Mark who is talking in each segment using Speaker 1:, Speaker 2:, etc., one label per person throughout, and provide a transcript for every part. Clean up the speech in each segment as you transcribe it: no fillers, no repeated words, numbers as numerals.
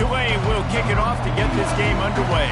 Speaker 1: Tulane will kick it off to get this game underway.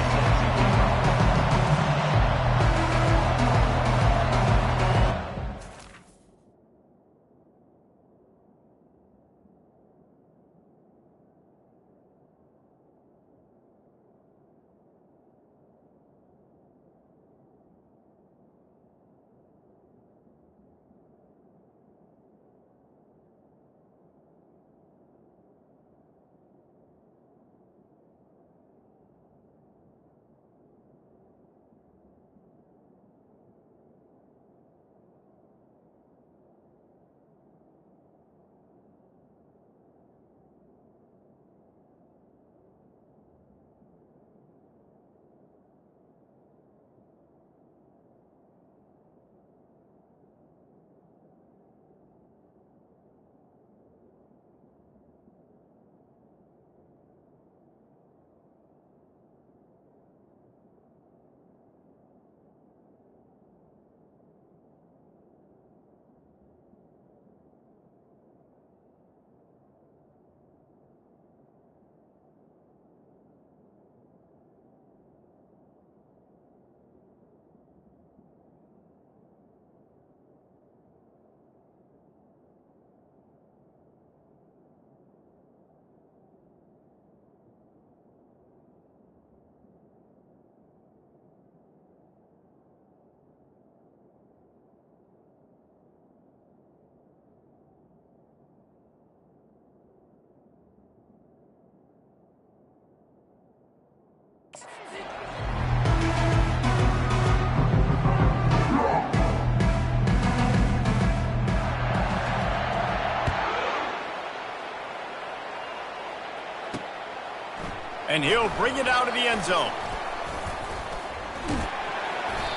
Speaker 1: And he'll bring it out of the end zone.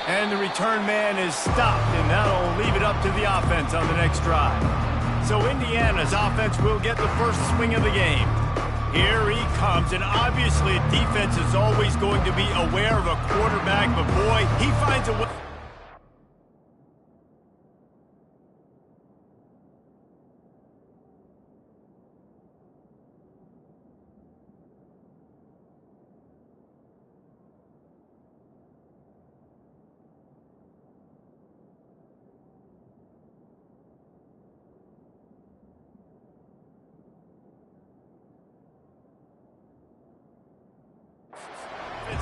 Speaker 1: And the return man is stopped, and that'll leave it up to the offense on the next drive. So Indiana's offense will get the first swing of the game. Here he comes, and obviously defense is always going to be aware of a quarterback, but boy, he finds a way.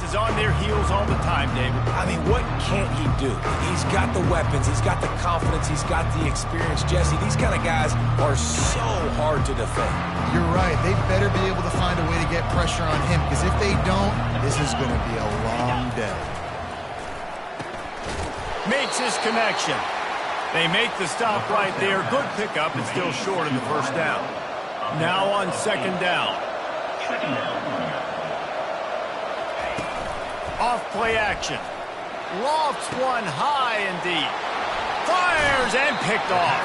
Speaker 1: Is on their heels all the time, David.
Speaker 2: I mean, what can't he do? He's got the weapons, he's got the confidence, he's got the experience. Jesse, these kind of guys are so hard to defend.
Speaker 3: You're right. They better be able to find a way to get pressure on him, because if they don't, this is going to be a long day.
Speaker 1: Makes his connection. They make the stop right there. Good pickup, and still short of the first down. Now on second down. Off play action. Lofts one high and deep. Fires and picked off.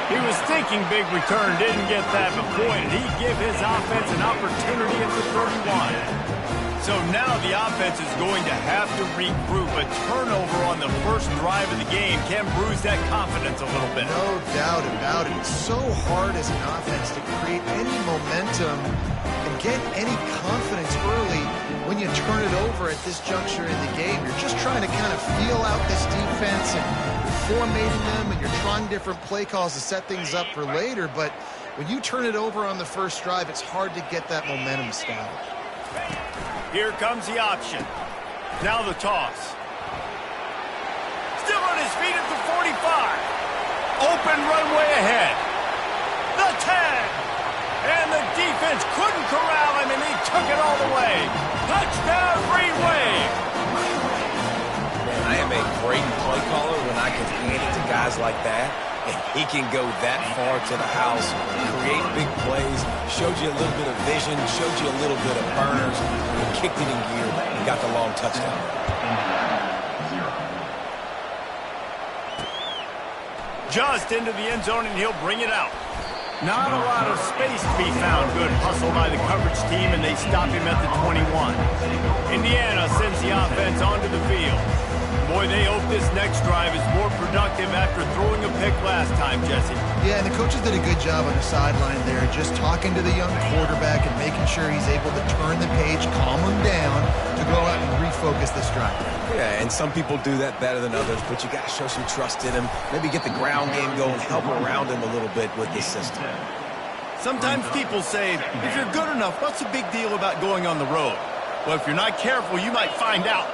Speaker 1: He was thinking big return, didn't get that, but boy, did he give his offense an opportunity at the 31. So now the offense is going to have to regroup. A turnover on the first drive of the game can bruise that confidence a little bit.
Speaker 3: No doubt about it. It's so hard as an offense to create any momentum and get any confidence early when you turn it over at this juncture in the game. You're just trying to kind of feel out this defense and you're formatting them and you're trying different play calls to set things up for later. But when you turn it over on the first drive, it's hard to get that momentum established.
Speaker 1: Here comes the option. Now the toss. Still on his feet at the 45. Open runway ahead. The 10. And the defense couldn't corral him, and he took it all the way. Touchdown, Green Wave.
Speaker 2: Man, I am a great play caller when I can hand it to guys like that. And he can go that far to the house, create big plays, showed you a little bit of vision, showed you a little bit of burners, and kicked it in gear and got the long touchdown.
Speaker 1: Just into the end zone, and he'll bring it out. Not a lot of space to be found. Good hustle by the coverage team, and they stop him at the 21. Indiana sends the offense onto the field. Boy, they hope this next drive is more productive after throwing a pick last time, Jesse.
Speaker 3: Yeah, and the coaches did a good job on the sideline there, just talking to the young quarterback and making sure he's able to turn the page, calm him down to go out and refocus this drive.
Speaker 2: Yeah, and some people do that better than others, but you got to show some trust in him. Maybe get the ground game going, help around him a little bit with this system.
Speaker 1: Sometimes people say, if you're good enough, what's the big deal about going on the road? Well, if you're not careful, you might find out.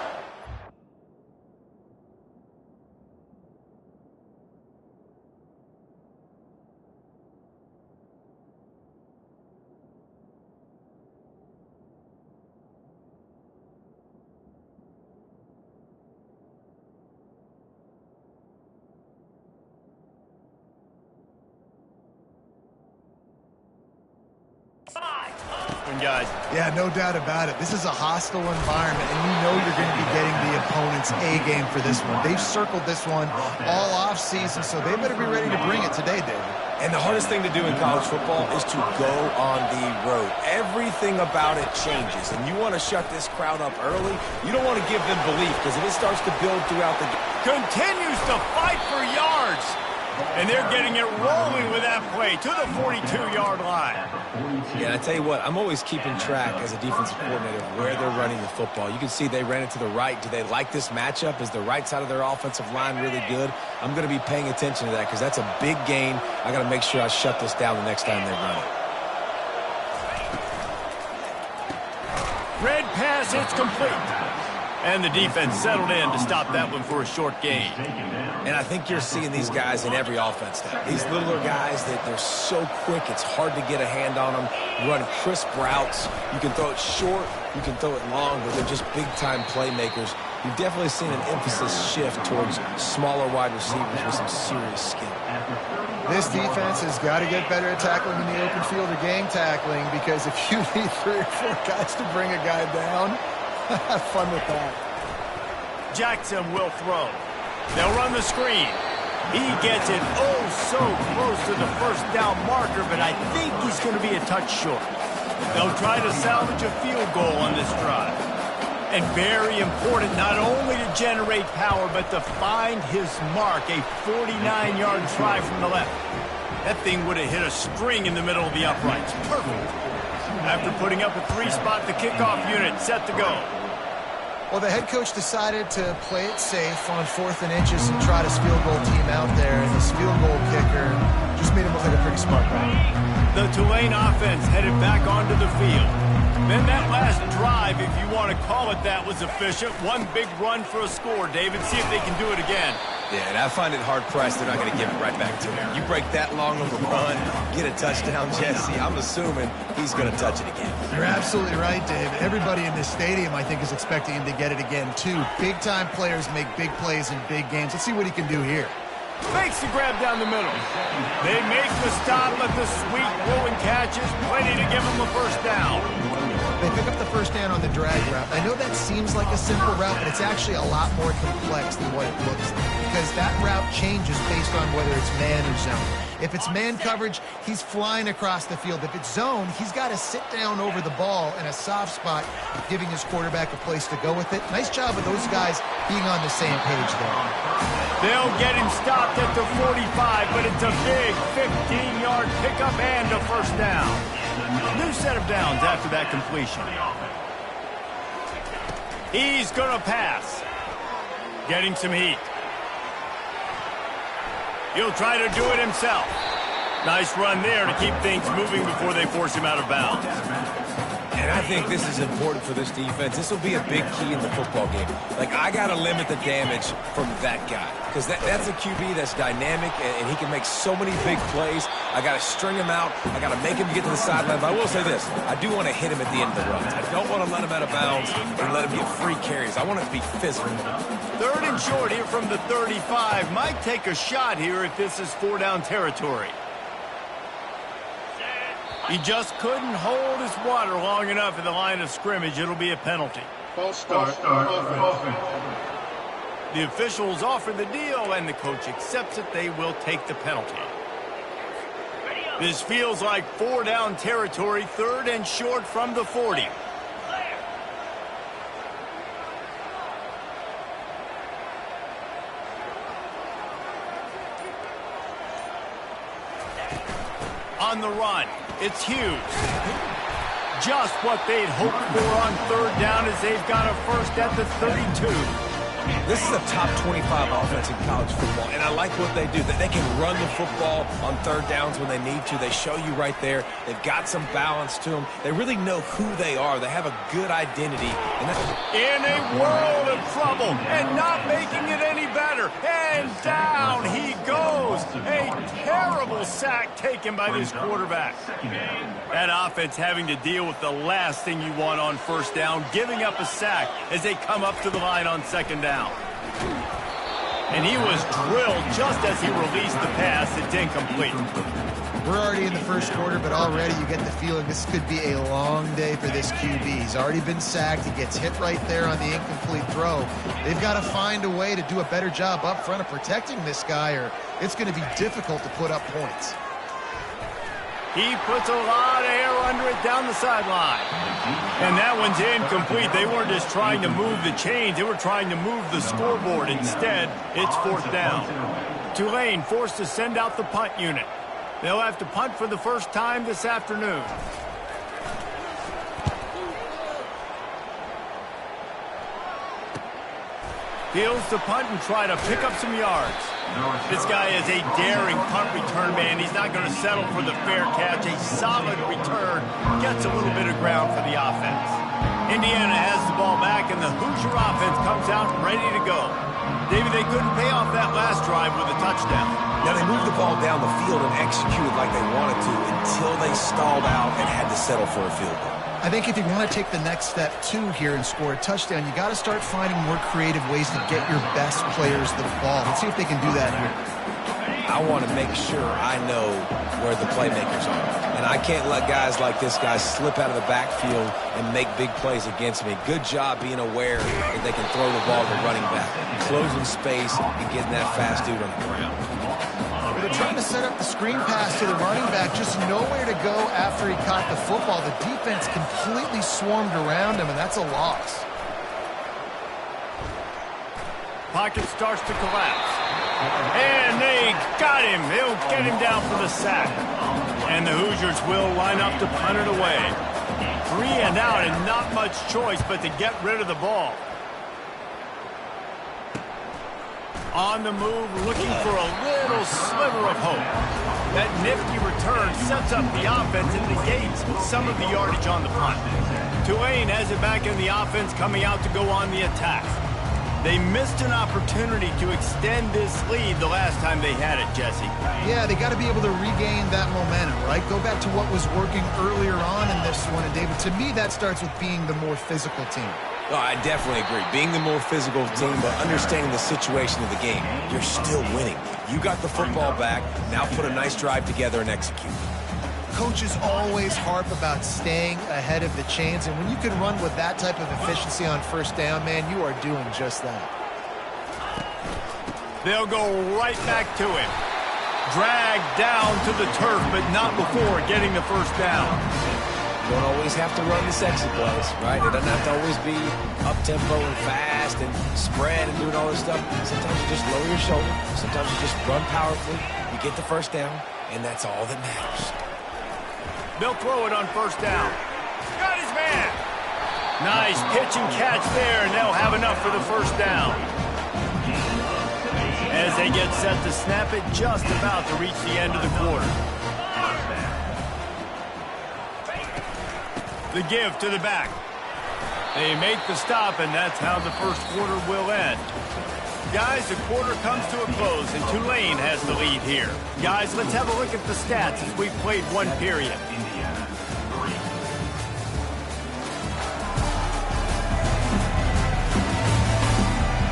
Speaker 1: Guys.
Speaker 3: Yeah, no doubt about it. This is a hostile environment, and you know you're going to be getting the opponent's A game for this one. They've circled this one all off season, so they better be ready to bring it today, David.
Speaker 2: And the hardest thing to do in college football is to go on the road. Everything about it changes, and you want to shut this crowd up early. You don't want to give them belief, because if it starts to build throughout the game.
Speaker 1: Continues to fight for yards. And they're getting it rolling with that play to the 42-yard line.
Speaker 2: Yeah, I tell you what, I'm always keeping track as a defensive coordinator of where they're running the football. You can see they ran it to the right. Do they like this matchup? Is the right side of their offensive line really good? I'm going to be paying attention to that because that's a big gain. I got to make sure I shut this down the next time they run it.
Speaker 1: Red pass, it's complete. And the defense settled in to stop that one for a short gain.
Speaker 2: And I think you're seeing these guys in every offense now. These littler guys, they're so quick, it's hard to get a hand on them. Run crisp routes. You can throw it short, you can throw it long, but they're just big-time playmakers. You've definitely seen an emphasis shift towards smaller wide receivers with some serious skill.
Speaker 3: This defense has got to get better at tackling in the open field or game tackling, because if you need 3 or 4 guys to bring a guy down, have fun with that.
Speaker 1: Jackson will throw. They'll run the screen. He gets it oh so close to the first down marker, but I think he's going to be a touch short. They'll try to salvage a field goal on this drive. And very important not only to generate power, but to find his mark, a 49-yard try from the left. That thing would have hit a string in the middle of the uprights. Perfect. After putting up a 3-spot, the kickoff unit set to go.
Speaker 3: Well, the head coach decided to play it safe on 4th and inches and try his field goal team out there, and this field goal kicker just made him look like a pretty smart guy.
Speaker 1: The Tulane offense headed back onto the field. Then that last drive, if you want to call it that, was efficient. One big run for a score, David. See if they can do it again.
Speaker 2: Yeah, and I find it hard-pressed they're not going to give it right back to him. You break that long of a run, get a touchdown, Jesse, I'm assuming he's going to touch it again.
Speaker 3: You're absolutely right, Dave. Everybody in this stadium, I think, is expecting him to get it again, too. Big-time players make big plays in big games. Let's see what he can do here.
Speaker 1: Makes the grab down the middle. They make the stop, but the sweet rolling catch is plenty to give them a first down.
Speaker 3: They pick up the first down on the drag route. I know that seems like a simple route, but it's actually a lot more complex than what it looks like, because that route changes based on whether it's man or zone. If it's man coverage, he's flying across the field. If it's zone, he's got to sit down over the ball in a soft spot, giving his quarterback a place to go with it. Nice job of those guys being on the same page there.
Speaker 1: They'll get him stopped at the 45, but it's a big 15-yard pickup and a first down. New set of downs after that completion. He's going to pass. Getting some heat. He'll try to do it himself. Nice run there to keep things moving before they force him out of bounds.
Speaker 2: And I think this is important for this defense. This will be a big key in the football game. Like, I got to limit the damage from that guy, because that's a QB that's dynamic, and he can make so many big plays. I got to string him out. I got to make him get to the sideline. But I will say this. I do want to hit him at the end of the runs. I don't want to let him out of bounds and let him get free carries. I want it to be physical.
Speaker 1: 3rd and short here from the 35. Might take a shot here if this is 4-down territory. He just couldn't hold his water long enough in the line of scrimmage. It'll be a penalty.
Speaker 4: False start.
Speaker 1: The officials offer the deal, and the coach accepts it. They will take the penalty. This feels like 4-down territory, 3rd and short from the 40. on the run. It's Hughes. Just what they'd hoped for on third down as they've got a first at the 32.
Speaker 2: This is a top 25 offense in college football, and I like what they do. That they can run the football on third downs when they need to. They show you right there. They've got some balance to them. They really know who they are. They have a good identity. And
Speaker 1: in a world of trouble and not making it any better. And down he goes. A terrible sack taken by this quarterback. That offense having to deal with the last thing you want on first down, giving up a sack as they come up to the line on second down. And he was drilled just as he released the pass. It's incomplete.
Speaker 3: We're already in the first quarter, but already you get the feeling this could be a long day for this QB. He's already been sacked. He gets hit right there on the incomplete throw. They've got to find a way to do a better job up front of protecting this guy, or it's going to be difficult to put up points.
Speaker 1: He puts a lot of air under it down the sideline. And that one's incomplete. They weren't just trying to move the chains. They were trying to move the scoreboard. Instead, it's fourth down. Tulane forced to send out the punt unit. They'll have to punt for the first time this afternoon. Fields the punt and try to pick up some yards. This guy is a daring punt return man. He's not going to settle for the fair catch. A solid return gets a little bit of ground for the offense. Indiana has the ball back, and the Hoosier offense comes out ready to go. David, they couldn't pay off that last drive with a touchdown.
Speaker 2: Now, they moved the ball down the field and executed like they wanted to until they stalled out and had to settle for a field goal.
Speaker 3: I think if you want to take the next step, too, here and score a touchdown, you got to start finding more creative ways to get your best players the ball. Let's see if they can do that here.
Speaker 2: I want to make sure I know where the playmakers are. And I can't let guys like this guy slip out of the backfield and make big plays against me. Good job being aware that they can throw the ball to running back, closing space, and getting that fast dude on the ground.
Speaker 3: They're trying to set up the screen pass to the running back, just nowhere to go after he caught the football. The defense completely swarmed around him, and that's a loss.
Speaker 1: Pocket starts to collapse. And they got him. They'll get him down for the sack. And the Hoosiers will line up to punt it away. 3 and out, and not much choice but to get rid of the ball. On the move, looking for a little sliver of hope. That nifty return sets up the offense and negates some of the yardage on the punt. Tulane has it back in the offense, coming out to go on the attack. They missed an opportunity to extend this lead the last time they had it, Jesse.
Speaker 3: Yeah, they got to be able to regain that momentum, right? Go back to what was working earlier on in this one. And, David, to me, that starts with being the more physical team.
Speaker 2: Oh, I definitely agree. Being the more physical team, but understanding the situation of the game. You're still winning. You got the football back. Now put a nice drive together and execute.
Speaker 3: Coaches always harp about staying ahead of the chains, and when you can run with that type of efficiency on first down, man, you are doing just that.
Speaker 1: They'll go right back to him. Dragged down to the turf, but not before getting the first down.
Speaker 2: You don't always have to run the sexy plays, right? It doesn't have to always be up-tempo and fast and spread and doing all this stuff. Sometimes you just lower your shoulder. Sometimes you just run powerfully. You get the first down, and that's all that matters.
Speaker 1: They'll throw it on first down. Got his man. Nice pitch and catch there, and they'll have enough for the first down. As they get set to snap it, just about to reach the end of the quarter. The give to the back. They make the stop, and that's how the first quarter will end. Guys, the quarter comes to a close, and Tulane has the lead here. Guys, let's have a look at the stats as we've played one period.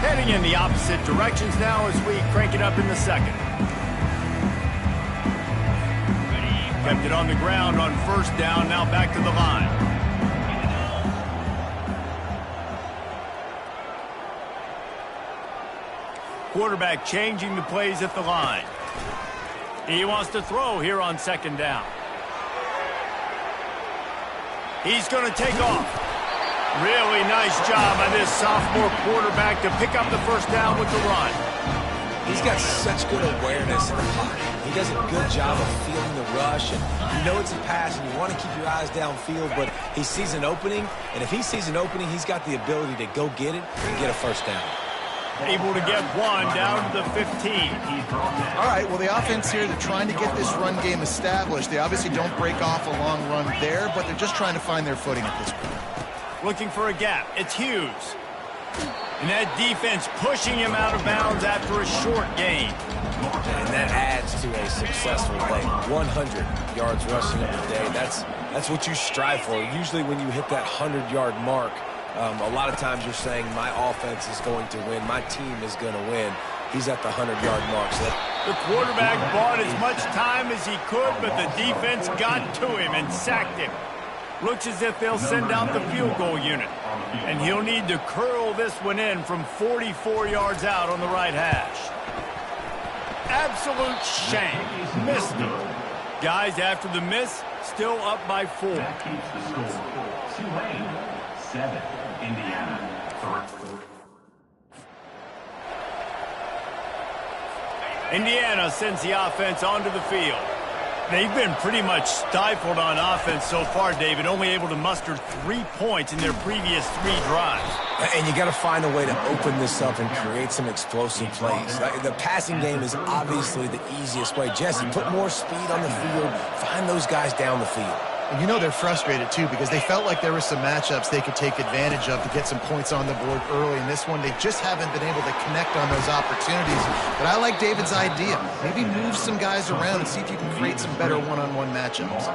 Speaker 1: Heading in the opposite directions now as we crank it up in the second. Kept it on the ground on first down, now back to the line. Quarterback changing the plays at the line. He wants to throw here on second down. He's going to take off. Really nice job by this sophomore quarterback to pick up the first down with the run.
Speaker 2: He's got such good awareness in the pocket. He does a good job of feeling the rush, and you know it's a pass, and you want to keep your eyes downfield, but he sees an opening, and if he sees an opening, he's got the ability to go get it and get a first down.
Speaker 1: Able to get one down to the 15.
Speaker 3: All right, well, the offense here, they're trying to get this run game established. They obviously don't break off a long run there, but they're just trying to find their footing at this point.
Speaker 1: Looking for a gap. It's Hughes. And that defense pushing him out of bounds after a short gain.
Speaker 2: And that adds to a successful day. 100 yards rushing up the day. That's what you strive for. Usually when you hit that 100-yard mark, a lot of times you're saying my offense is going to win, my team is going to win. He's at the 100-yard mark. So
Speaker 1: the quarterback bought as much time as he could, but the defense got to him and sacked him. Looks as if they'll send out the field goal unit. And he'll need to curl this one in from 44 yards out on the right hash. Absolute shame. Missed him. Guys, after the miss, still up by 4.
Speaker 4: That keeps the score. Tulane, 7. Indiana, 3.
Speaker 1: Indiana sends the offense onto the field. They've been pretty much stifled on offense so far, David, only able to muster 3 points in their previous 3 drives.
Speaker 2: And you got to find a way to open this up and create some explosive plays. The passing game is obviously the easiest way. Jesse, put more speed on the field. Find those guys down the field.
Speaker 3: And you know they're frustrated, too, because they felt like there were some matchups they could take advantage of to get some points on the board early. In this one, they just haven't been able to connect on those opportunities. But I like David's idea. Maybe move some guys around and see if you can create some better one-on-one matchups.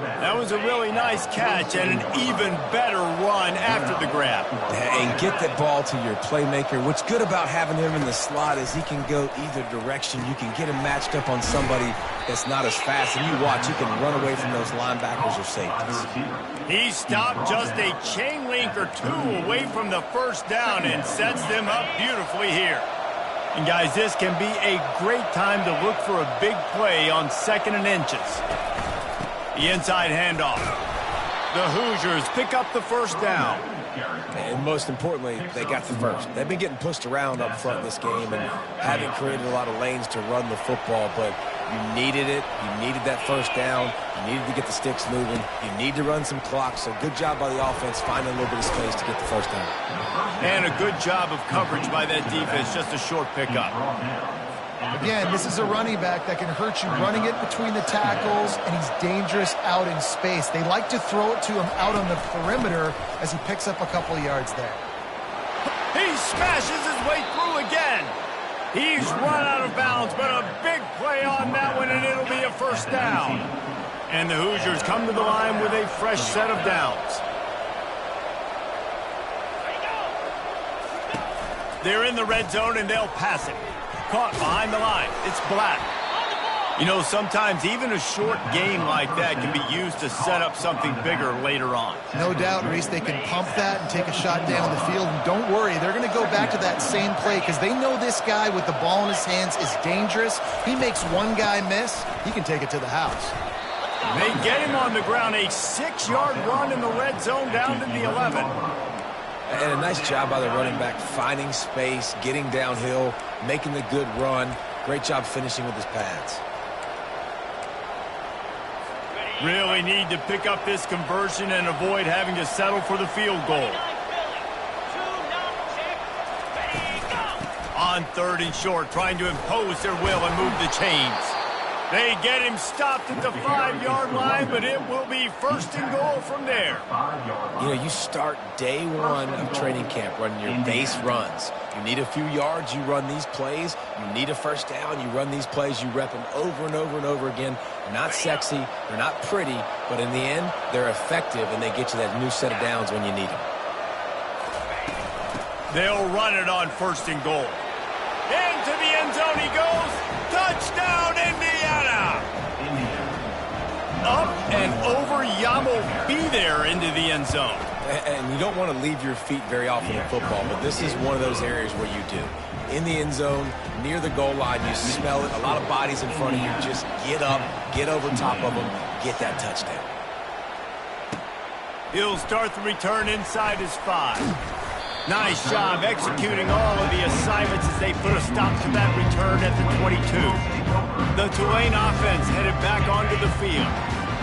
Speaker 1: That was a really nice catch and an even better run after the grab.
Speaker 2: And get that ball to your playmaker. What's good about having him in the slot is he can go either direction. You can get him matched up on somebody that's not as fast. And you watch, he can run away from those linebackers or safeties.
Speaker 1: He stopped just a chain link or 2 away from the first down and sets them up beautifully here. And guys, this can be a great time to look for a big play on 2nd and inches. The inside handoff. The Hoosiers pick up the first down.
Speaker 2: And most importantly, they got the first. They've been getting pushed around up front in this game and haven't created a lot of lanes to run the football, but you needed it. You needed that first down. You needed to get the sticks moving. You need to run some clock, so good job by the offense finding a little bit of space to get the first down.
Speaker 1: And a good job of coverage by that defense, just a short pickup.
Speaker 3: Again, this is a running back that can hurt you running it between the tackles, and he's dangerous out in space. They like to throw it to him out on the perimeter as he picks up a couple of yards there.
Speaker 1: He smashes his way through again. He's run out of bounds, but a big play on that one, and it'll be a first down. And the Hoosiers come to the line with a fresh set of downs. They're in the red zone, and they'll pass it. Caught behind the line. It's Black. You know, sometimes even a short game like that can be used to set up something bigger later on.
Speaker 3: No doubt, Reese, they can pump that and take a shot down the field. And don't worry, they're going to go back to that same play because they know this guy with the ball in his hands is dangerous. He makes one guy miss, he can take it to the house.
Speaker 1: They get him on the ground, a 6-yard run in the red zone down to the 11.
Speaker 2: And a nice job by the running back, finding space, getting downhill, making the good run. Great job finishing with his pads.
Speaker 1: Really need to pick up this conversion and avoid having to settle for the field goal. On 3rd and short, trying to impose their will and move the chains. They get him stopped at the 5-yard line, but it will be 1st and goal from there.
Speaker 2: You know, you start day 1 of training camp running your base runs. You need a few yards, you run these plays. You need a first down, you run these plays. You rep them over and over and over again. They're not sexy, they're not pretty, but in the end, they're effective, and they get you that new set of downs when you need them.
Speaker 1: They'll run it on 1st and goal. Into the end zone he goes. Touchdown, Indiana! Up and over, Yamo be there into the end zone.
Speaker 2: And you don't want to leave your feet very often in football, but this is one of those areas where you do. In the end zone, near the goal line, you smell it. A lot of bodies in front of you. Just get up, get over top of them, get that touchdown.
Speaker 1: He'll start the return inside his 5. Nice job executing all of the assignments as they put a stop to that return at the 22. The Tulane offense headed back onto the field.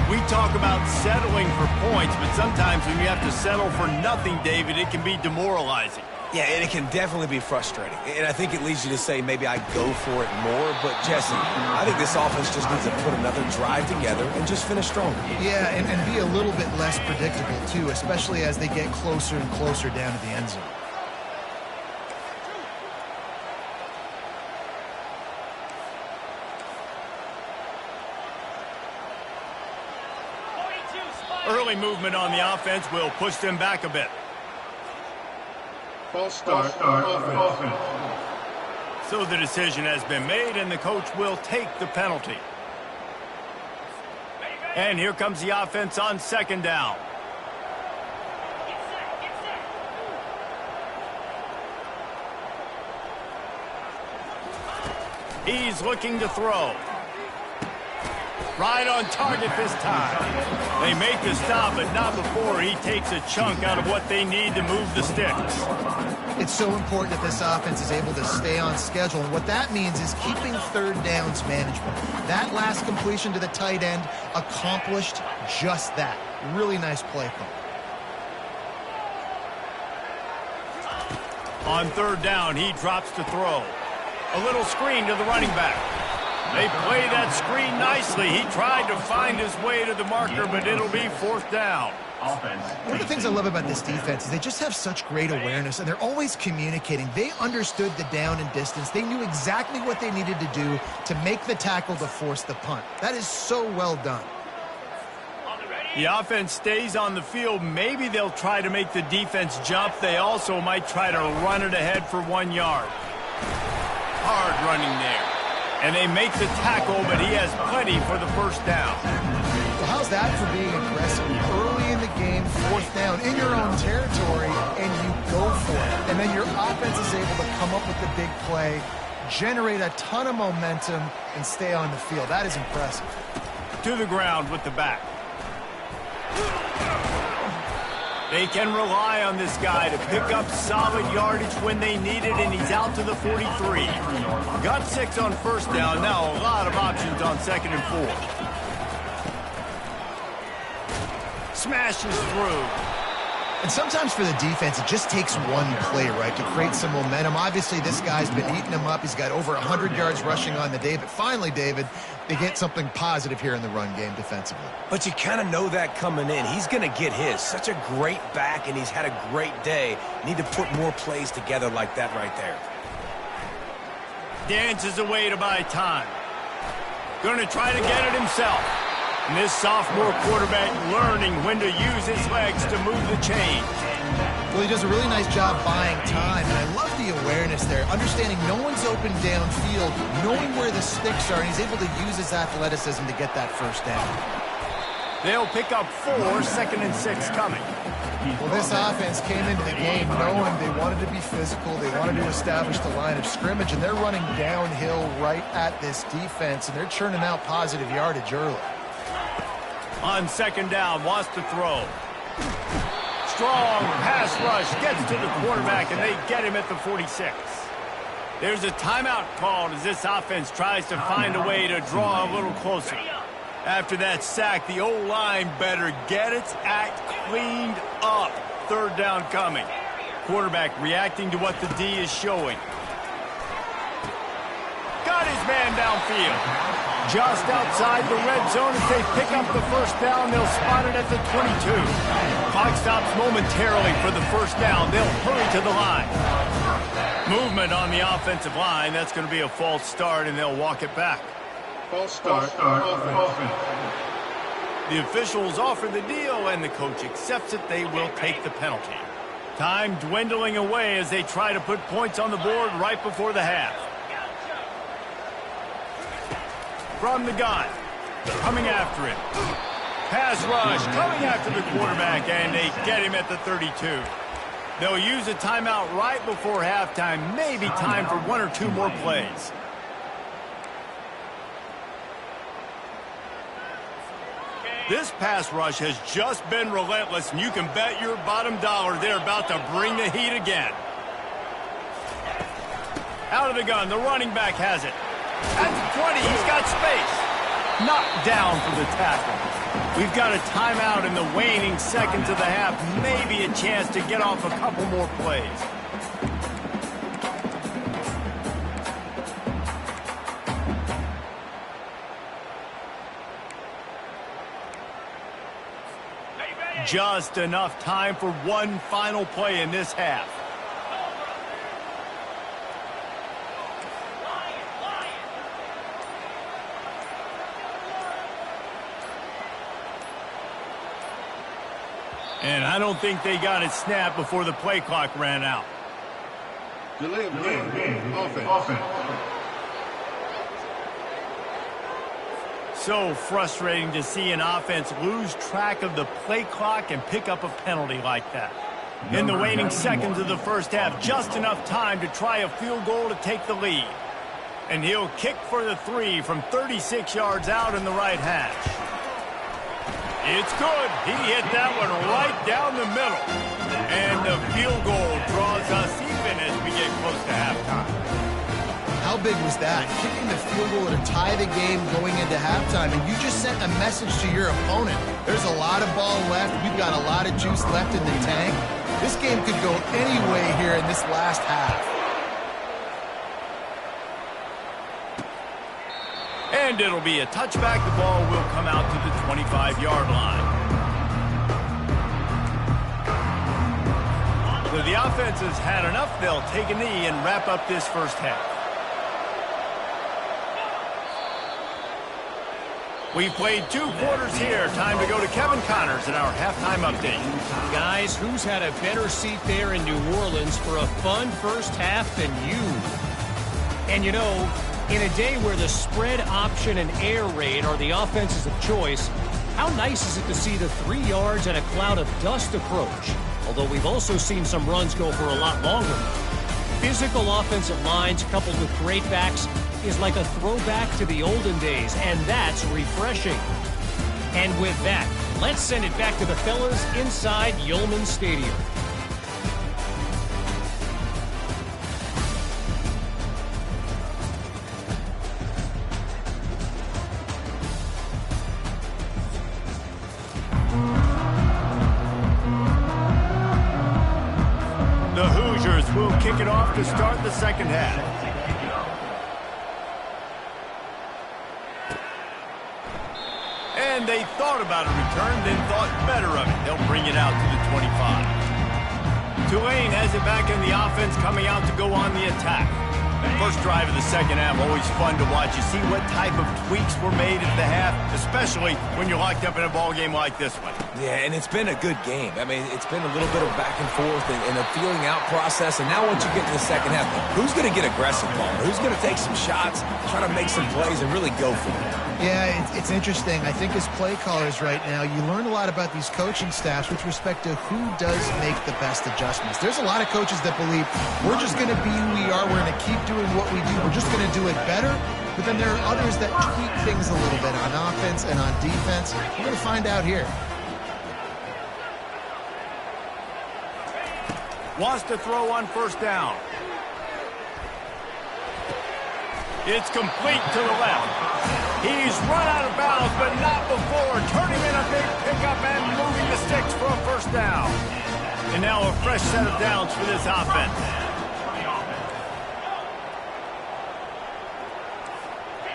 Speaker 1: We talk about settling for points, but sometimes when you have to settle for nothing, David, it can be demoralizing.
Speaker 2: Yeah, and it can definitely be frustrating. And I think it leads you to say maybe I go for it more. But, Jesse, I think this offense just needs to put another drive together and just finish strong.
Speaker 3: Yeah, and be a little bit less predictable, too, especially as they get closer and closer down to the end zone.
Speaker 1: Early movement on the offense will push them back a bit.
Speaker 5: False start offense.
Speaker 1: So the decision has been made, and the coach will take the penalty. And here comes the offense on second down. He's looking to throw. Right on target this time. They make the stop, but not before he takes a chunk out of what they need to move the sticks.
Speaker 3: It's so important that this offense is able to stay on schedule, and what that means is keeping third downs manageable. That last completion to the tight end accomplished just that. Really nice play call.
Speaker 1: On third down, he drops to throw. A little screen to the running back. They play that screen nicely. He tried to find his way to the marker, but it'll be fourth down.
Speaker 3: One of the things I love about this defense is they just have such great awareness, and they're always communicating. They understood the down and distance. They knew exactly what they needed to do to make the tackle to force the punt. That is so well done.
Speaker 1: The offense stays on the field. Maybe they'll try to make the defense jump. They also might try to run it ahead for 1 yard. Hard running there. And they make the tackle, but he has plenty for the first down.
Speaker 3: Well, how's that for being aggressive? Early in the game, fourth down, in your own territory, and you go for it. And then your offense is able to come up with the big play, generate a ton of momentum, and stay on the field. That is impressive.
Speaker 1: To the ground with the back. They can rely on this guy to pick up solid yardage when they need it, and he's out to the 43. Got 6 on first down. Now a lot of options on second and 4. Smashes through.
Speaker 3: And sometimes for the defense, it just takes one play, right, to create some momentum. Obviously, this guy's been eating them up. He's got over 100 yards rushing on the day. But finally, David, they get something positive here in the run game defensively.
Speaker 2: But you kind of know that coming in. He's going to get his. Such a great back, and he's had a great day. Need to put more plays together like that right there.
Speaker 1: Dances away to buy time. Going to try to get it himself. And this sophomore quarterback learning when to use his legs to move the chains.
Speaker 3: Well, he does a really nice job buying time, and I love the awareness there, understanding no one's open downfield, knowing where the sticks are, and he's able to use his athleticism to get that first down.
Speaker 1: They'll pick up 4, second and 6 coming.
Speaker 3: Well, this offense came into the game knowing they wanted to be physical, they wanted to establish the line of scrimmage, and they're running downhill right at this defense, and they're churning out positive yardage early.
Speaker 1: On second down, wants to throw. Strong pass rush, gets to the quarterback, and they get him at the 46. There's a timeout called as this offense tries to find a way to draw a little closer. After that sack, the O-line better get its act cleaned up. Third down coming. Quarterback reacting to what the D is showing. Got his man downfield. Just outside the red zone as they pick up the first down. They'll spot it at the 22. Clock stops momentarily for the first down. They'll hurry to the line. Movement on the offensive line. That's going to be a false start, and they'll walk it back.
Speaker 5: False start offense.
Speaker 1: The officials offer the deal, and the coach accepts it. They will take the penalty. Time dwindling away as they try to put points on the board right before the half. From the gun, coming after him. Pass rush, coming after the quarterback, and they get him at the 32. They'll use a timeout right before halftime, maybe time for 1 or 2 more plays. This pass rush has just been relentless, and you can bet your bottom dollar they're about to bring the heat again. Out of the gun, the running back has it. At the 20, he's got space. Knocked down for the tackle. We've got a timeout in the waning seconds of the half. Maybe a chance to get off a couple more plays. Just enough time for one final play in this half. And I don't think they got it snapped before the play clock ran out.
Speaker 5: Delay of game. Offense.
Speaker 1: So frustrating to see an offense lose track of the play clock and pick up a penalty like that. In the waning seconds of the first half, just enough time to try a field goal to take the lead. And he'll kick for the 3 from 36 yards out in the right hash. It's good. He hit that one right down the middle. And the field goal draws us even as we get close to halftime.
Speaker 3: How big was that? Kicking the field goal to tie the game going into halftime, and you just sent a message to your opponent. There's a lot of ball left. We've got a lot of juice left in the tank. This game could go any way here in this last half.
Speaker 1: And it'll be a touchback. The ball will come out to the 25-yard line. So the offense has had enough. They'll take a knee and wrap up this first half. We've played 2 quarters here. Time to go to Kevin Connors in our halftime update.
Speaker 6: Guys, who's had a better seat there in New Orleans for a fun first half than you? And you know, in a day where the spread option and air raid are the offenses of choice, how nice is it to see the 3 yards and a cloud of dust approach? Although we've also seen some runs go for a lot longer. Physical offensive lines coupled with great backs is like a throwback to the olden days, and that's refreshing. And with that, let's send it back to the fellas inside Yulman Stadium.
Speaker 1: The Hoosiers will kick it off to start the second half. And they thought about a return, then thought better of it. They'll bring it out to the 25. Tulane has it back in the offense, coming out to go on the attack. First drive of the second half, always fun to watch. You see what type of tweaks were made at the half, especially when you're locked up in a ball game like this one.
Speaker 2: Yeah, and it's been a good game. I mean, it's been a little bit of back and forth and a feeling out process. And now once you get to the second half, who's going to get aggressive, Paul? Who's going to take some shots, try to make some plays, and really go for it?
Speaker 3: Yeah, it's interesting. I think as play callers right now, you learn a lot about these coaching staffs with respect to who does make the best adjustments. There's a lot of coaches that believe we're just going to be who we are. We're going to keep doing what we do. We're just going to do it better. But then there are others that tweak things a little bit on offense and on defense. We're going to find out here.
Speaker 1: Wants to throw on first down. It's complete to the left. He's run out of bounds, but not before turning in a big pickup and moving the sticks for a first down. And now a fresh set of downs for this offense.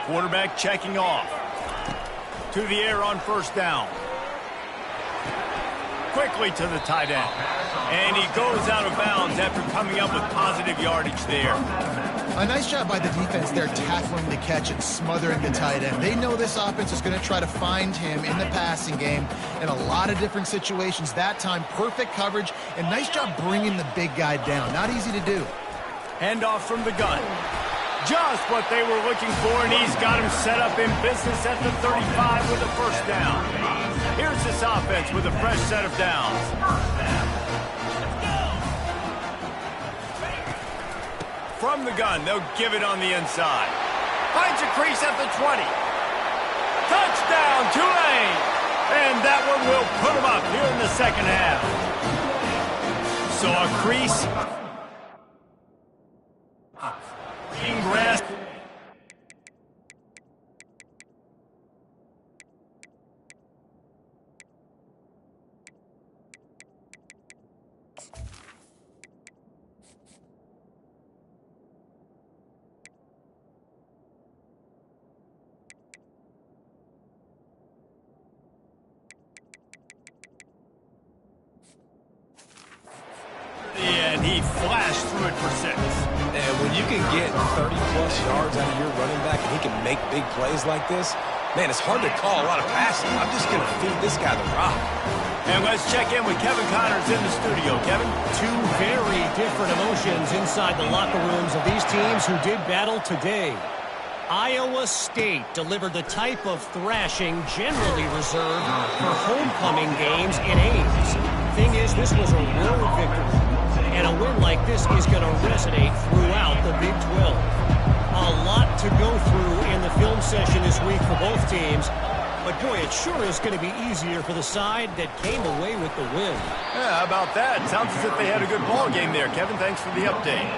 Speaker 1: Quarterback checking off. To the air on first down. Quickly to the tight end. And he goes out of bounds after coming up with positive yardage there.
Speaker 3: A nice job by the defense there, tackling the catch and smothering the tight end. They know this offense is going to try to find him in the passing game in a lot of different situations. That time, perfect coverage, and nice job bringing the big guy down. Not easy to do.
Speaker 1: Handoff from the gun. Just what they were looking for, and he's got him set up in business at the 35 with a first down. Here's this offense with a fresh set of downs. From the gun, they'll give it on the inside. Finds a crease at the 20. Touchdown, Tulane! And that one will put him up here in the second half. So a crease. Green grass. And he flashed through it for 6.
Speaker 2: And when you can get 30-plus yards out of your running back and he can make big plays like this, man, it's hard to call a lot of passes. I'm just going to feed this guy the rock.
Speaker 1: And let's check in with Kevin Connors in the studio. Kevin?
Speaker 6: Two very different emotions inside the locker rooms of these teams who did battle today. Iowa State delivered the type of thrashing generally reserved for homecoming games in Ames. Thing is, this was a road victory. And a win like this is going to resonate throughout the Big 12. A lot to go through in the film session this week for both teams. But, boy, it sure is going to be easier for the side that came away with the win.
Speaker 1: Yeah, how about that? Sounds as if they had a good ball game there. Kevin, thanks for the update.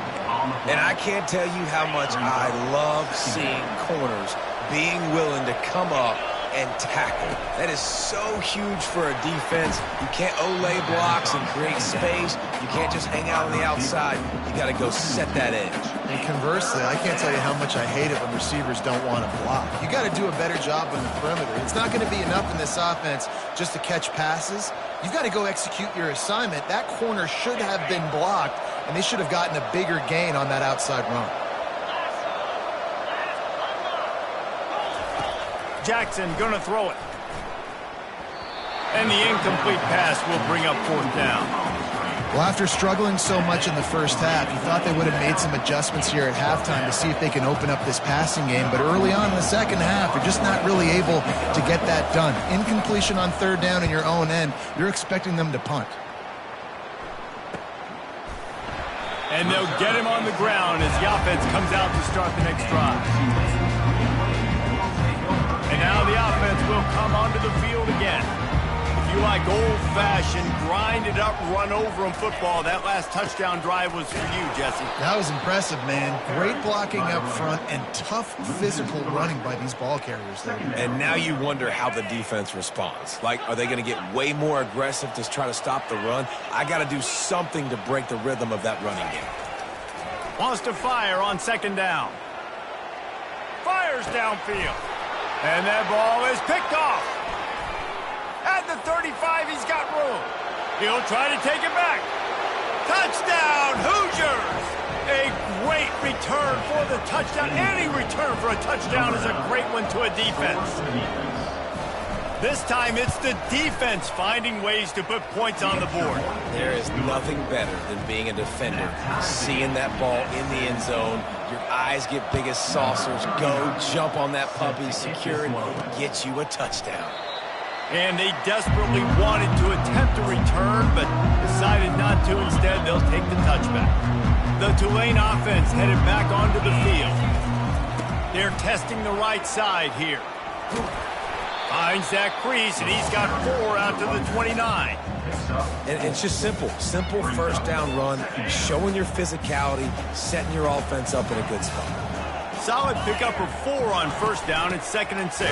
Speaker 2: And I can't tell you how much I love seeing corners being willing to come up and tackle. That is so huge for a defense. You can't olay blocks and create space. You can't just hang out on the outside. You got to go set that edge.
Speaker 3: And conversely, I can't tell you how much I hate it when receivers don't want to block. You got to do a better job on the perimeter. It's not going to be enough in this offense just to catch passes. You've got to go execute your assignment. That corner should have been blocked, and they should have gotten a bigger gain on that outside run.
Speaker 1: Jackson going to throw it. And the incomplete pass will bring up 4th down.
Speaker 3: Well, after struggling so much in the first half, you thought they would have made some adjustments here at halftime to see if they can open up this passing game. But early on in the second half, you're just not really able to get that done. Incompletion on 3rd down in your own end, you're expecting them to punt.
Speaker 1: And they'll get him on the ground as the offense comes out to start the next drive. And now the offense will come onto the field again. If you like old-fashioned, grind-it-up, run-over-'em football, that last touchdown drive was for you, Jesse.
Speaker 3: That was impressive, man. Great blocking up front and tough physical running by these ball carriers there.
Speaker 2: And now you wonder how the defense responds. Like, are they going to get way more aggressive to try to stop the run? I got to do something to break the rhythm of that running game.
Speaker 1: Wants to fire on 2nd down. Fires downfield. And that ball is picked off. At the 35, he's got room. He'll try to take it back. Touchdown, Hoosiers! A great return for the touchdown. Any return for a touchdown is a great one to a defense. This time, it's the defense finding ways to put points on the board.
Speaker 2: There is nothing better than being a defender, seeing that ball in the end zone. Your eyes get big as saucers. Go jump on that puppy, secure it, get you a touchdown.
Speaker 1: And they desperately wanted to attempt a return, but decided not to. Instead, they'll take the touchback. The Tulane offense headed back onto the field. They're testing the right side here. Finds that crease, and he's got 4 out to the 29.
Speaker 2: And it's just simple. Simple 1st down run, showing your physicality, setting your offense up in a good spot.
Speaker 1: Solid pickup of 4 on 1st down. It's 2nd and 6.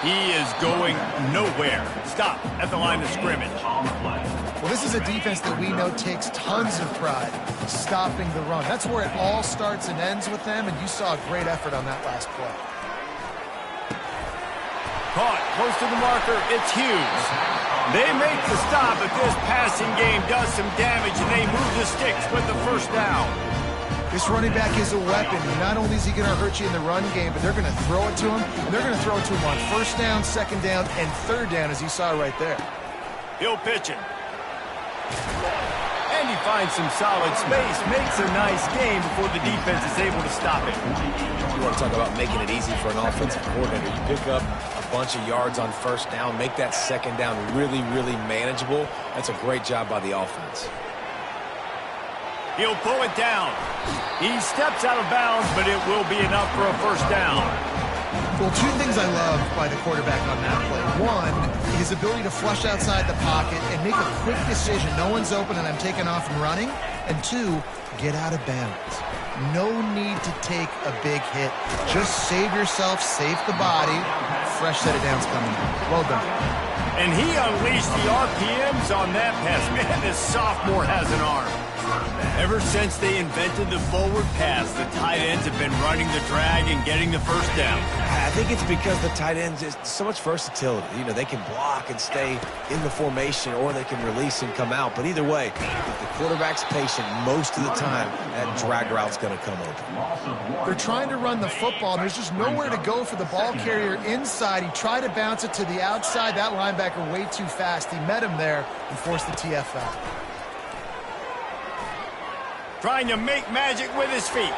Speaker 1: He is going nowhere. Stop at the line of scrimmage.
Speaker 3: Well, this is a defense that we know takes tons of pride stopping the run. That's where it all starts and ends with them, and you saw a great effort on that last play.
Speaker 1: Caught close to the marker, it's Hughes. They make the stop, but this passing game does some damage, and they move the sticks with the 1st down.
Speaker 3: This running back is a weapon. Not only is he going to hurt you in the run game, but they're going to throw it to him, and they're going to throw it to him on 1st down, 2nd down, and 3rd down, as you saw right there.
Speaker 1: He'll pitch it. And he finds some solid space, makes a nice game before the defense is able to stop it.
Speaker 2: You want to talk about making it easy for an offensive coordinator. You pick up a bunch of yards on 1st down, make that 2nd down really, really manageable. That's a great job by the offense.
Speaker 1: He'll pull it down. He steps out of bounds, but it will be enough for a 1st down.
Speaker 3: Well, two things I love by the quarterback on that play. One, his ability to flush outside the pocket and make a quick decision. No one's open and I'm taking off and running. And two, get out of bounds. No need to take a big hit. Just save yourself, save the body. Fresh set of downs coming. Well done.
Speaker 1: And he unleashed the RPMs on that pass. Man, this sophomore has an arm. Ever since they invented the forward pass, the tight ends have been running the drag and getting the first down.
Speaker 2: I think it's because the tight ends is so much versatility. You know, they can block and stay in the formation, or they can release and come out. But either way, if the quarterback's patient, most of the time, that drag route's going to come open.
Speaker 3: They're trying to run the football, and there's just nowhere to go for the ball carrier inside. He tried to bounce it to the outside. That linebacker way too fast. He met him there and forced the TFL.
Speaker 1: Trying to make magic with his feet.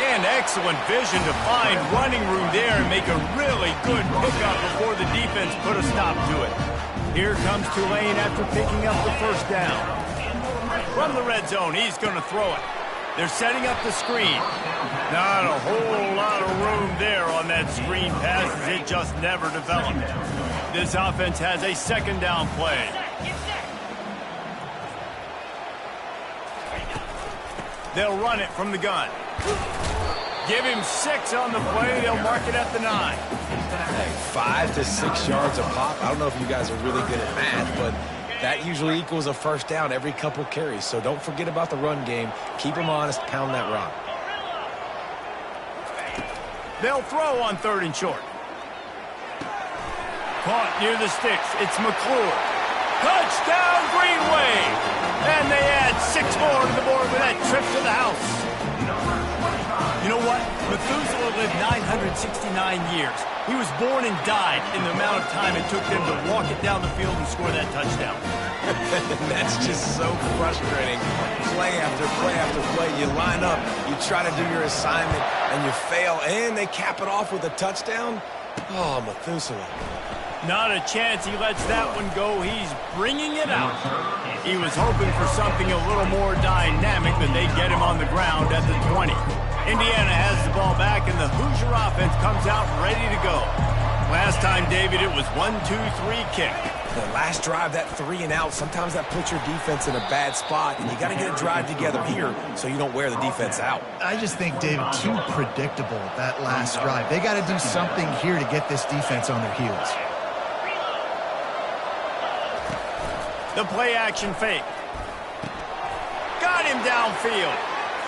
Speaker 1: And excellent vision to find running room there and make a really good pickup before the defense put a stop to it. Here comes Tulane after picking up the first down. From the red zone, he's going to throw it. They're setting up the screen. Not a whole lot of room there on that screen pass as it just never developed. This offense has a second down play. They'll run it from the gun. Give him 6 on the play. They'll mark it at the 9.
Speaker 2: Hey, 5 to 6 yards a pop. I don't know if you guys are really good at math, but that usually equals a first down every couple carries. So don't forget about the run game. Keep them honest. Pound that rock.
Speaker 1: They'll throw on 3rd and short. Caught near the sticks. It's McClure. Touchdown, Greenway! And they add 6 more to the board with that trip to the house. You know what? Methuselah lived 969 years. He was born and died in the amount of time it took them to walk it down the field and score that touchdown.
Speaker 2: That's just so frustrating. Play after play after play. You line up, you try to do your assignment, and you fail, and they cap it off with a touchdown? Oh, Methuselah.
Speaker 1: Not a chance he lets that one go. He's bringing it out. He was hoping for something a little more dynamic, but they get him on the ground at the 20. Indiana has the ball back, and the Hoosier offense comes out ready to go. Last time, David, it was 1-2-3 kick.
Speaker 2: The last drive, that 3 and out, sometimes that puts your defense in a bad spot, and you got to get a drive together here so you don't wear the defense out.
Speaker 3: I just think, David, too predictable, that last drive. They got to do something here to get this defense on their heels.
Speaker 1: The play-action fake. Got him downfield.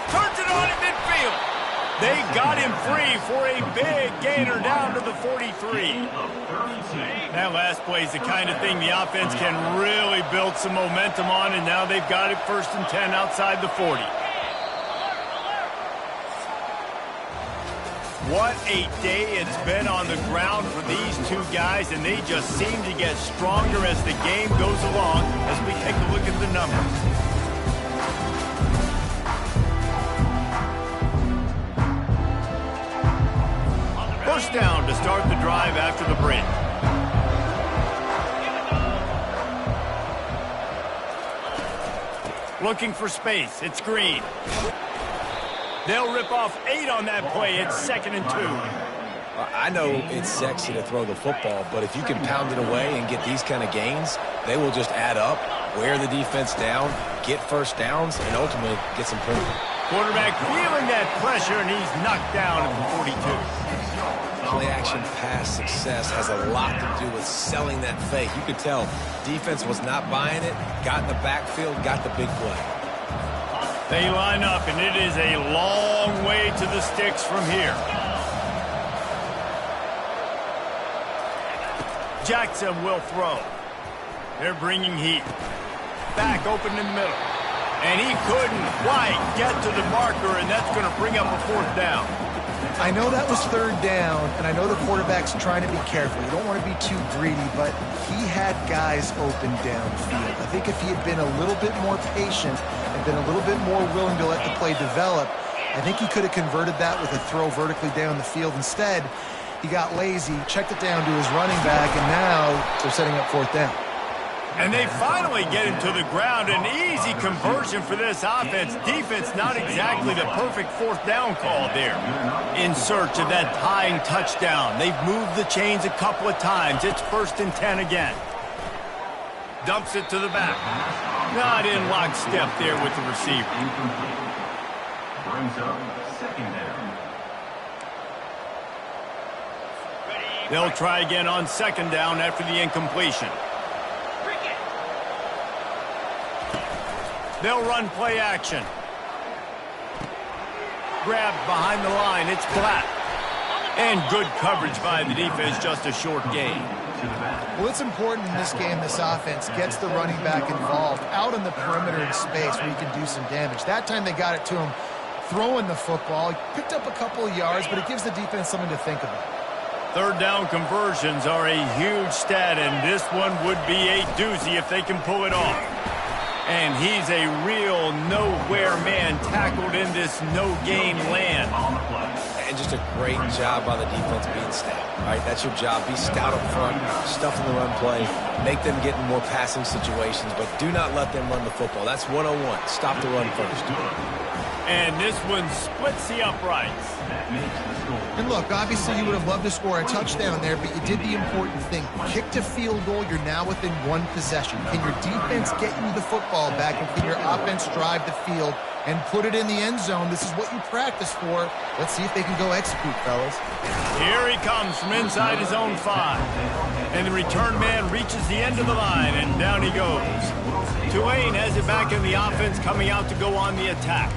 Speaker 1: Turns it on at midfield. They got him free for a big gainer down to the 43. That last play is the kind of thing the offense can really build some momentum on, and now they've got it 1st and 10 outside the 40. What a day it's been on the ground for these two guys, and they just seem to get stronger as the game goes along as we take a look at the numbers. First down to start the drive after the break. Looking for space. It's Green. They'll rip off 8 on that play. It's 2nd and 2.
Speaker 2: I know it's sexy to throw the football, but if you can pound it away and get these kind of gains, they will just add up, wear the defense down, get first downs, and ultimately get some points.
Speaker 1: Quarterback feeling that pressure, and he's knocked down at the 42.
Speaker 2: Play-action pass success has a lot to do with selling that fake. You could tell defense was not buying it, got in the backfield, got the big play.
Speaker 1: They line up, and it is a long way to the sticks from here. Jackson will throw. They're bringing heat. Back open in the middle. And he couldn't quite get to the marker, and that's going to bring up a 4th down.
Speaker 3: I know that was 3rd down, and I know the quarterback's trying to be careful. You don't want to be too greedy, but he had guys open downfield. I think if he had been a little bit more patient and been a little bit more willing to let the play develop, I think he could have converted that with a throw vertically down the field. Instead, he got lazy, checked it down to his running back, and now they're setting up 4th down.
Speaker 1: And they finally get him to the ground. An easy conversion for this offense. Defense not exactly the perfect fourth down call there. In search of that tying touchdown. They've moved the chains a couple of times. It's 1st and 10 again. Dumps it to the back. Not in lockstep there with the receiver.
Speaker 4: Brings up 2nd down.
Speaker 1: They'll try again on 2nd down after the incompletion. They'll run play action. Grabbed behind the line. It's Black. And good coverage by the defense, just a short gain.
Speaker 3: Well, it's important in this game this offense gets the running back involved out on the perimeter in space where you can do some damage. That time they got it to him throwing the football. He picked up a couple of yards, but it gives the defense something to think about.
Speaker 1: 3rd down conversions are a huge stat, and this one would be a doozy if they can pull it off. And he's a real nowhere man tackled in this no-gain land.
Speaker 2: And just a great job by the defense being stout. All right, that's your job. Be stout up front, stuff in the run play, make them get in more passing situations, but do not let them run the football. That's 101. Stop the run first.
Speaker 1: And this one splits the uprights.
Speaker 3: And look, obviously you would have loved to score a touchdown there, but you did the important thing. Kicked a field goal, you're now within 1 possession. Can your defense get you the football back, and can your offense drive the field and put it in the end zone? This is what you practice for. Let's see if they can go execute, fellas.
Speaker 1: Here he comes from inside his own 5. And the return man reaches the end of the line, and down he goes. Tulane has it back in the offense, coming out to go on the attack.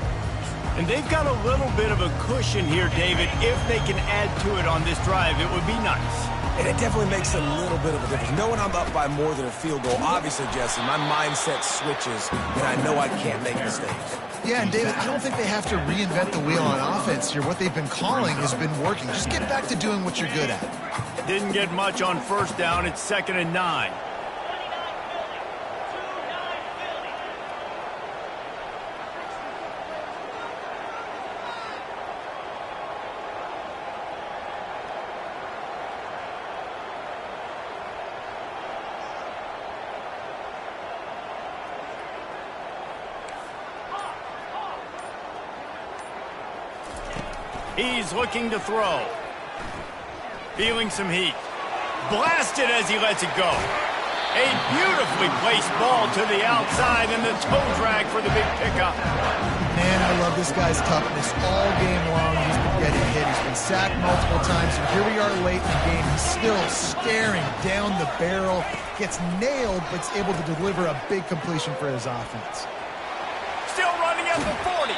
Speaker 1: And they've got a little bit of a cushion here, David. If they can add to it on this drive, it would be nice.
Speaker 2: And it definitely makes a little bit of a difference. Knowing I'm up by more than a field goal, obviously, Jesse, my mindset switches, and I know I can't make mistakes.
Speaker 3: Yeah, and David, I don't think they have to reinvent the wheel on offense here. What they've been calling has been working. Just get back to doing what you're good at.
Speaker 1: Didn't get much on 1st down. It's 2nd and 9. He's looking to throw. Feeling some heat. Blasted as he lets it go. A beautifully placed ball to the outside, and the toe drag for the big pickup.
Speaker 3: Man, I love this guy's toughness. All game long, he's been getting hit. He's been sacked multiple times, and here we are late in the game. He's still staring down the barrel. Gets nailed, but is able to deliver a big completion for his offense.
Speaker 1: Still running at the 40.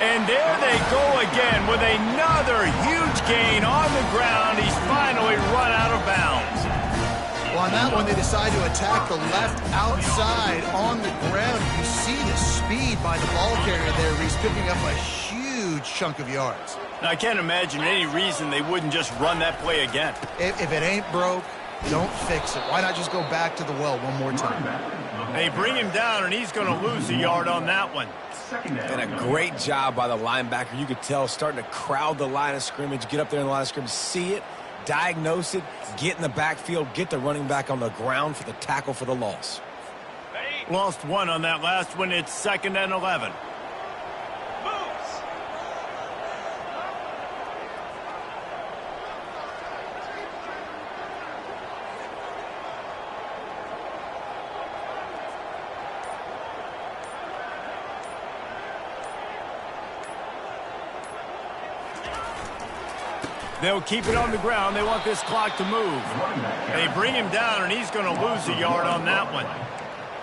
Speaker 1: And there they go again with another huge gain on the ground. He's finally run out of bounds.
Speaker 3: Well, on that one, they decide to attack the left outside on the ground. You see the speed by the ball carrier there. He's picking up a huge chunk of yards.
Speaker 1: Now, I can't imagine any reason they wouldn't just run that play again.
Speaker 3: If it ain't broke, don't fix it. Why not just go back to the well one more time?
Speaker 1: They bring him down, and he's going to lose a yard on that one.
Speaker 2: And a great job by the linebacker. You could tell starting to crowd the line of scrimmage, get up there in the line of scrimmage, see it, diagnose it, get in the backfield, get the running back on the ground for the tackle for the loss.
Speaker 1: Lost 1 on that last one. It's 2nd and 11. They'll keep it on the ground. They want this clock to move. They bring him down, and he's going to lose a yard on that one.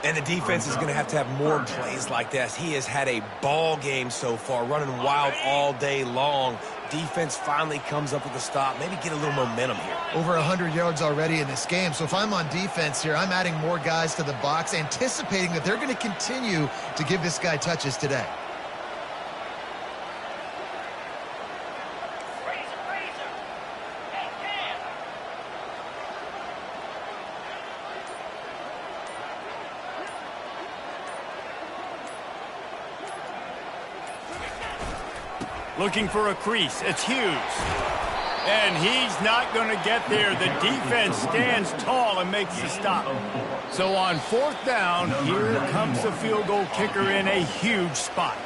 Speaker 2: And the defense is going to have more plays like this. He has had a ball game so far, running wild all day long. Defense finally comes up with a stop. Maybe get a little momentum here.
Speaker 3: Over 100 yards already in this game. So if I'm on defense here, I'm adding more guys to the box, anticipating that they're going to continue to give this guy touches today.
Speaker 1: Looking for a crease. It's Hughes. And he's not going to get there. The defense stands tall and makes the stop. So on 4th down, here comes the field goal kicker in a huge spot.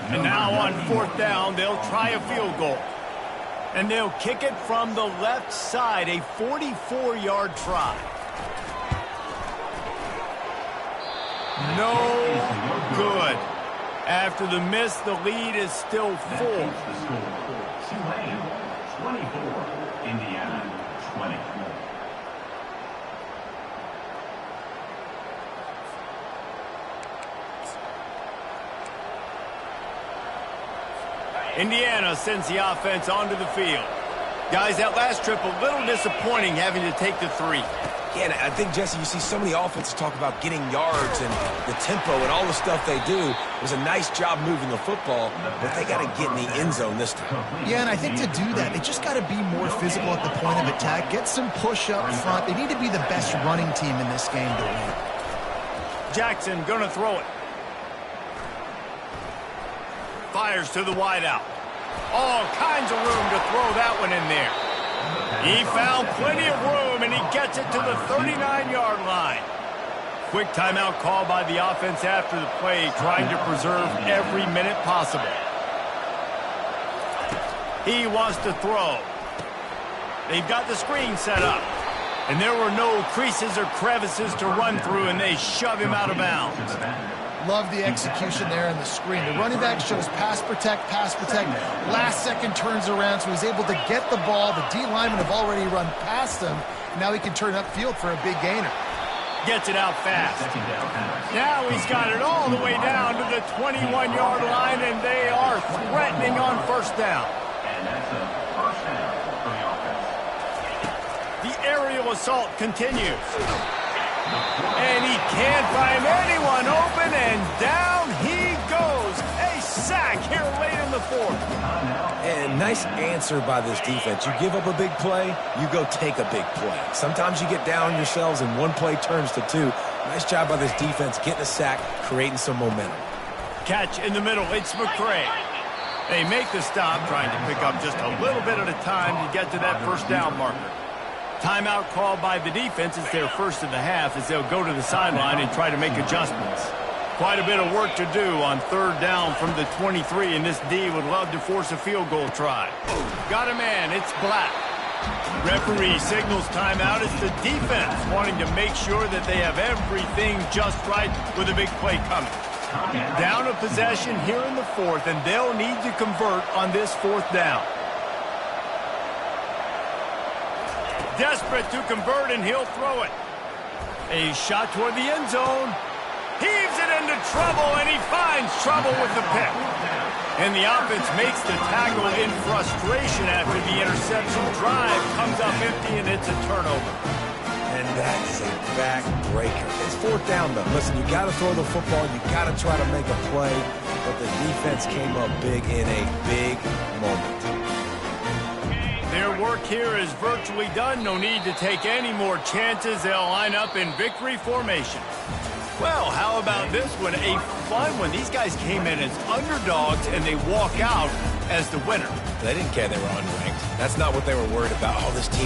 Speaker 1: And now on 4th down, they'll try a field goal. And they'll kick it from the left side, a 44-yard try. No good. After the miss, the lead is still 4.
Speaker 4: Tulane 24, Indiana 24.
Speaker 1: Indiana sends the offense onto the field. Guys, that last trip, a little disappointing having to take the 3.
Speaker 2: Yeah, and I think, Jesse, you see so many offenses talk about getting yards and the tempo and all the stuff they do. It was a nice job moving the football, but they got to get in the end zone this time.
Speaker 3: Yeah, and I think to do that, they just got to be more physical at the point of attack, get some push up front. They need to be the best running team in this game to win.
Speaker 1: Jackson going to throw it. Fires to the wideout. All kinds of room to throw that one in there. He found plenty of room, and he gets it to the 39-yard line. Quick timeout call by the offense after the play, trying to preserve every minute possible. He wants to throw. They've got the screen set up, and there were no creases or crevices to run through, and they shove him out of bounds.
Speaker 3: Love the execution there in the screen. The running back shows pass protect, pass protect. Last second turns around, so he's able to get the ball. The D linemen have already run past him. Now he can turn upfield for a big gainer.
Speaker 1: Gets it out fast. Now he's got it all the way down to the 21-yard line, and they are threatening on 1st down.
Speaker 4: And that's a 1st down for the offense.
Speaker 1: The aerial assault continues. And he can't find anyone open, and down he goes. A sack here late in the 4th.
Speaker 2: And nice answer by this defense. You give up a big play, you go take a big play. Sometimes you get down yourselves and one play turns to 2. Nice job by this defense getting a sack, creating some momentum.
Speaker 1: Catch in the middle. It's McCray. They make the stop, trying to pick up just a little bit at a time to get to that 1st down marker. Timeout called by the defense. It's their first of the half as they'll go to the sideline and try to make adjustments. Quite a bit of work to do on 3rd down from the 23, and this D would love to force a field goal try. Got a man. It's Black. Referee signals timeout. It's the defense wanting to make sure that they have everything just right with a big play coming. Down a possession here in the 4th, and they'll need to convert on this 4th down. Desperate to convert, and he'll throw it. A shot toward the end zone. Heaves it into trouble, and he finds trouble with the pick. And the offense makes the tackle in frustration after the interception. Drive comes up empty, and it's a turnover.
Speaker 2: And that is a back-breaker. It's 4th down, though. Listen, you got to throw the football. You got to try to make a play. But the defense came up big in a big moment.
Speaker 1: Their work here is virtually done. No need to take any more chances. They'll line up in victory formation. Well, how about this one? A fun one. These guys came in as underdogs, and they walk out as the winner.
Speaker 2: They didn't care they were unranked. That's not what they were worried about. Oh, this team